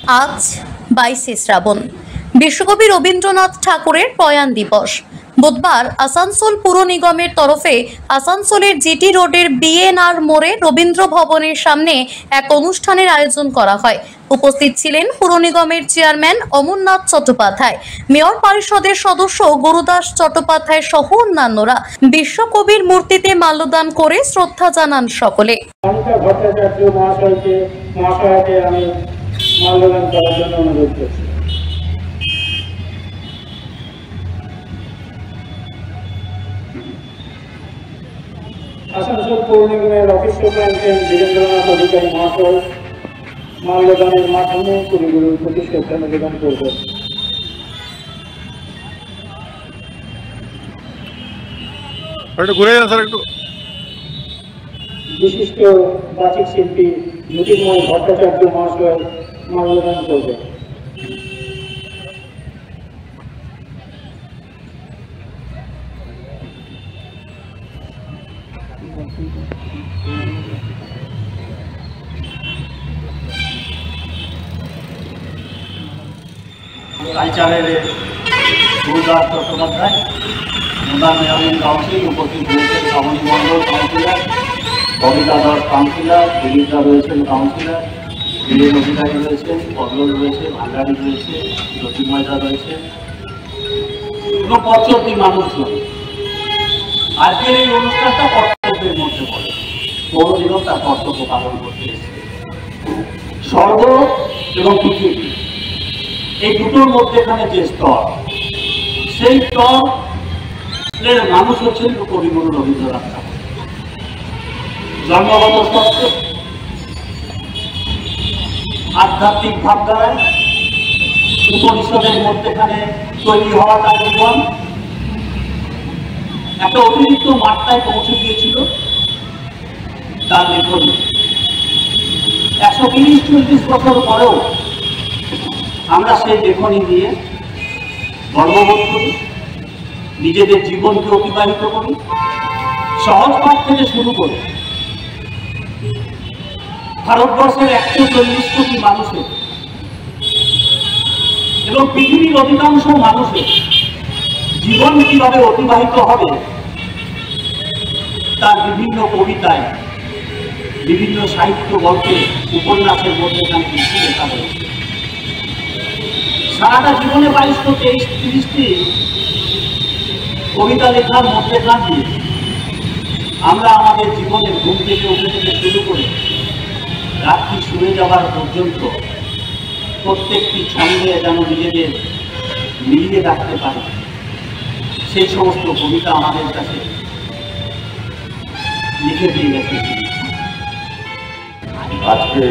আজ 22শে শ্রাবণ, বিশ্বকবি রবীন্দ্রনাথ ঠাকুরের প্রয়াণ দিবস। বুধবার আসানসোল পুর নিগমের তরফে আসানসোলের জিটি রোডের বিএনআর মোড়ে রবীন্দ্র ভবনের সামনে এক অনুষ্ঠানের আয়োজন করা হয়। উপস্থিত ছিলেন পুর নিগমের চেয়ারম্যান অমরনাথ চট্টোপাধ্যায়, মেয়র পরিষদের সদস্য গুরুদাস চট্টোপাধ্যায় সহ অন্যান্যরা। বিশ্বকবির মূর্তিতে মাল্যদান করে শ্রদ্ধা জানান সকলে। মাল্যদান করার জন্য অনুরোধ করছি। আসানসোল পৌর নিগমের অফিস সুপারিনটেন্ডেন্ট বীরেন্দ্রনাথ অধিকারী মহাশয় মাল্যদানের মাধ্যমে কবিগুরুর প্রতি শ্রদ্ধা নিবেদন করবেন। বিশিষ্ট বাচিক শিল্পী জ্যোতির্ময় ভট্টাচার্য মহাশয় মাল্যদান করবেন। কালচারের গুরুদাস চট্টোপাধ্যায়, মুদান মেয়রিং কাউন্সিল উপস্থিত রয়েছেন শ্রাবণী মণ্ডল কাউন্সিলর, ববিতা দাস কাউন্সিলর, দিলীপদা রয়েছেন কাউন্সিলর, বীরেন অধিকারী রয়েছেন, পদ্মল রয়েছে, ভান্ডারী রয়েছে, জ্যোতির্ময়দা রয়েছে এবং পঞ্চটি মানুষজন। আজকের এই অনুষ্ঠানটা কর্তব্যের মধ্যে পড়ে, পৌর নিগম তার কর্তব্য পালন করতে এসেছে। স্বর্গ এবং পৃথিবী এই দুটোর মধ্যেখানে যে স্তর, সেই স্তরের মানুষ হচ্ছেন কবিগুরু রবীন্দ্রনাথ ঠাকুর। জন্মগত তত্ত্ব, আধ্যাত্মিক ভাবধারায় উপনিষদের মধ্যেখানে তৈরি হওয়া তার জীবন একটা অতিরিক্ত মাত্রায় পৌঁছে গিয়েছিল তার লেখনী। 130-40 বছর পরেও আমরা সেই লেখনী নিয়ে গর্ববোধ করি, নিজেদের জীবনকে অতিবাহিত করি। সহজ পাঠ থেকে শুরু করে ভারতবর্ষের 140 কোটি মানুষের এবং পৃথিবীর অধিকাংশ মানুষের জীবন কিভাবে অতিবাহিত হবে তার বিভিন্ন কবিতায়, বিভিন্ন সাহিত্য গল্পে, উপন্যাসের মধ্যে এখানে কিছু লেখা হয়েছে। সারাটা জীবনে 22-23-30টি কবিতা লেখার মধ্যেখান দিয়ে আমরা আমাদের জীবনের ঘুম থেকে উঠে থেকে শুরু করে রাত্রি শুয়ে যাওয়ার পর্যন্ত প্রত্যেকটি ছন্দে যেন নিজেদের মিলিয়ে রাখতে পারি, সেই সমস্ত কবিতা আমাদের কাছে লিখে দিয়ে গেছে। আজকে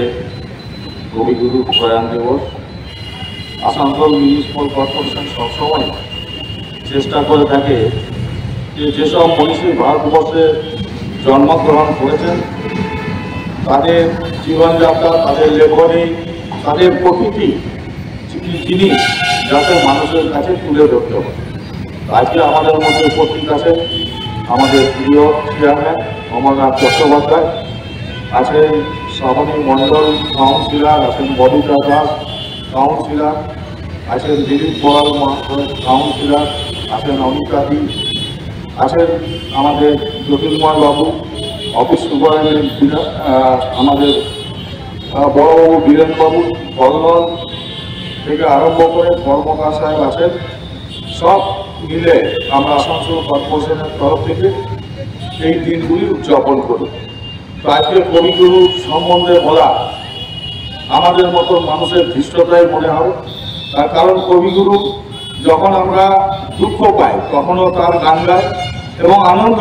কবিগুরুর প্রয়াণ দিবস। আসানসোল মিউনিসিপ্যাল কর্পোরেশন সবসময় চেষ্টা করে থাকে যে যেসব মনীষী ভারতবর্ষে জন্মগ্রহণ করেছেন তাদের জীবনযাত্রা, তাদের লেখনী, তাদের প্রকৃতি জিনিস যাতে মানুষের কাছে তুলে ধরতে হবে। আজকে আমাদের মধ্যে উপস্থিত আছেন আমাদের প্রিয় চেয়ারম্যান অমরনাথ চট্টোপাধ্যায়, আছেন শ্রাবণী মণ্ডল কাউন্সিলর, আছেন ববিতা দাস কাউন্সিলর, আছেন দিলীপ বল কাউন্সিলর, আছেন অমিতাদি, আছেন আমাদের জ্যোতির্ময় বাবু অফিস সুপারিনটেন্ডেন্ট, আমাদের বড়বাবু বীরেনবাবু, বর্ণন থেকে আরম্ভ করে কর্মকার সাহেব আছেন। সব মিলে আমরা আসানসোল কর্পোরেশনের তরফ থেকে এই দিনগুলি উদযাপন করি। তো আজকে কবিগুরু সম্বন্ধে বলা আমাদের মতো মানুষের ধৃষ্টতাই মনে হয়। তার কারণ কবিগুরু যখন আমরা দুঃখ পাই তখনও তার গান গাই এবং আনন্দ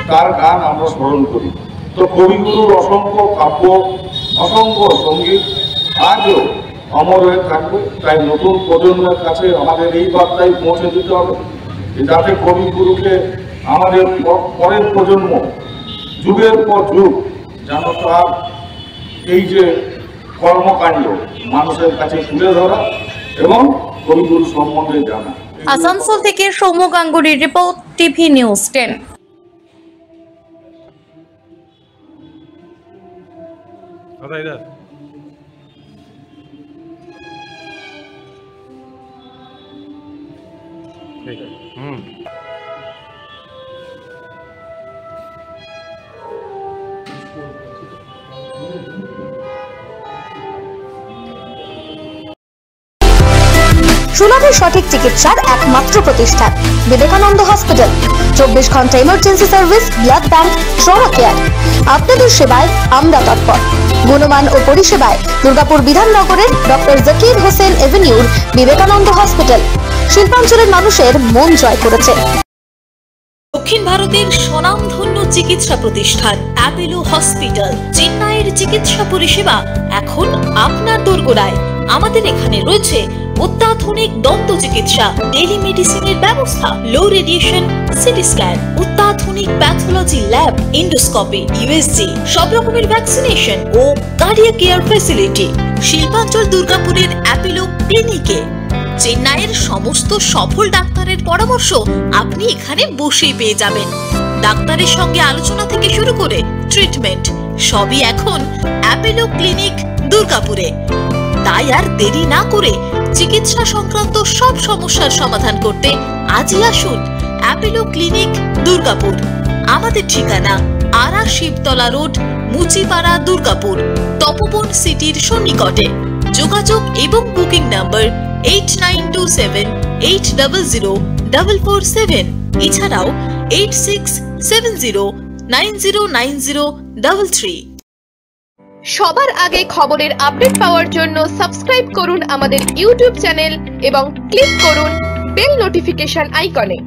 তার গান আমরা স্মরণ করি। তো কবিগুরুর অসংখ্য কাব্য, অসংখ্য সঙ্গীত আজও অমর হয়ে থাকবে। তাই নতুন প্রজন্মের কাছে আমাদের এই বার্তাই পৌঁছে দিতে হবে যাতে কবিগুরুকে আমাদের পরের প্রজন্ম যুগের পর যুগ যেন তার এই যে কর্মকাণ্ড মানুষের কাছে তুলে ধরা এবং কবিগুরু সম্বন্ধে জানা। আসানসোল থেকে সৌম্য গাঙ্গুলির report, TV news 10। Right there. সুলভে সঠিক চিকিৎসার একমাত্র প্রতিষ্ঠান বিবেকানন্দ হসপিটাল। 24 ঘন্টা emergency service, blood bank, trauma care. আপনাদের সেবায় আমরা তৎপর। গুণমান ও পরিষেবায় দুর্গাপুর বিধাননগরের ডক্টর জাকির হোসেন এভিনিউর বিবেকানন্দ হসপিটাল শিল্পাঞ্চলের মানুষের মন জয় করেছে। দক্ষিণ ভারতের স্বনামধন্য চিকিৎসা প্রতিষ্ঠান অ্যাপোলো হসপিটাল চেন্নাইয়ের চিকিৎসা পরিষেবা এখন আপনার দোরগোড়ায়। আমাদের এখানে রয়েছে অত্যাধুনিক দন্ত চিকিৎসা, টেলিমেডিসিনের ব্যবস্থা, লো রেডিয়েশন সিটি স্ক্যান, অত্যাধুনিক প্যাথোলজি ল্যাব, ইন্ডোস্কোপি, ইউএসজি, সব রকমের ভ্যাকসিনেশন ও কার্ডিয়াক কেয়ার ফ্যাসিলিটি। শিল্পাঞ্চল দুর্গাপুরের অ্যাপোলো ক্লিনিকে চেন্নাইয়ের সমস্ত সফল ডাক্তারের পরামর্শ আপনি এখানে বসেই পেয়ে যাবেন। ডাক্তারের সঙ্গে আলোচনা থেকে শুরু করে ট্রিটমেন্ট সবই এখন অ্যাপোলো ক্লিনিক দুর্গাপুরে। তাই আর দেরি না করে চিকিৎসা সংক্রান্ত সব সমস্যার সমাধান করতে আজই আসুন অ্যাপোলো ক্লিনিক দুর্গাপুর। আমাদের ঠিকানা আরা শিবতলা রোড, মুচিপাড়া, দুর্গাপুর, তপবন সিটির সন্নিকটে। যোগাযোগ এবং বুকিং নাম্বার 8927800447, এছাড়াও 8670909033। সবার আগে খবরের আপডেট পাওয়ার জন্য সাবস্ক্রাইব করুন আমাদের ইউটিউব চ্যানেল এবং ক্লিক করুন বেল নোটিফিকেশন আইকনে।